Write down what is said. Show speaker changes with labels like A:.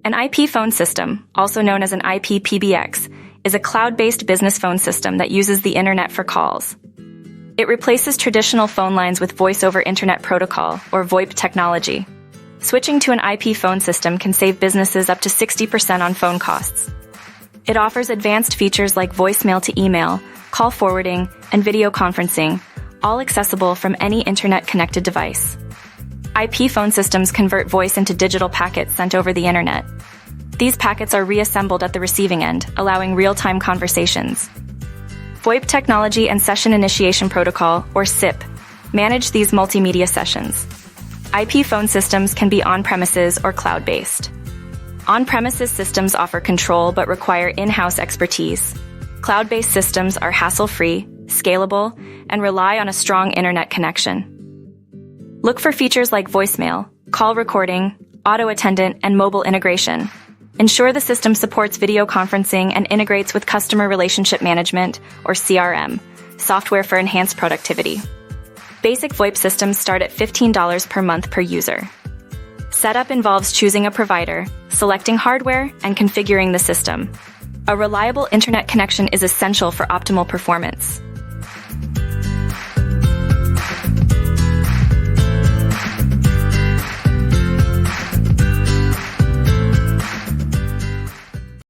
A: An IP phone system, also known as an IP PBX, is a cloud-based business phone system that uses the internet for calls. It replaces traditional phone lines with Voice over Internet Protocol, or VoIP technology. Switching to an IP phone system can save businesses up to 60% on phone costs. It offers advanced features like voicemail to email, call forwarding, and video conferencing, all accessible from any internet-connected device. IP phone systems convert voice into digital packets sent over the internet. These packets are reassembled at the receiving end, allowing real-time conversations. VoIP technology and Session Initiation Protocol, or SIP, manage these multimedia sessions. IP phone systems can be on-premises or cloud-based. On-premises systems offer control but require in-house expertise. Cloud-based systems are hassle-free, scalable, and rely on a strong internet connection. Look for features like voicemail, call recording, auto attendant, and mobile integration. Ensure the system supports video conferencing and integrates with Customer Relationship Management, or CRM, software for enhanced productivity. Basic VoIP systems start at $15 per month per user. Setup involves choosing a provider, selecting hardware, and configuring the system. A reliable internet connection is essential for optimal performance.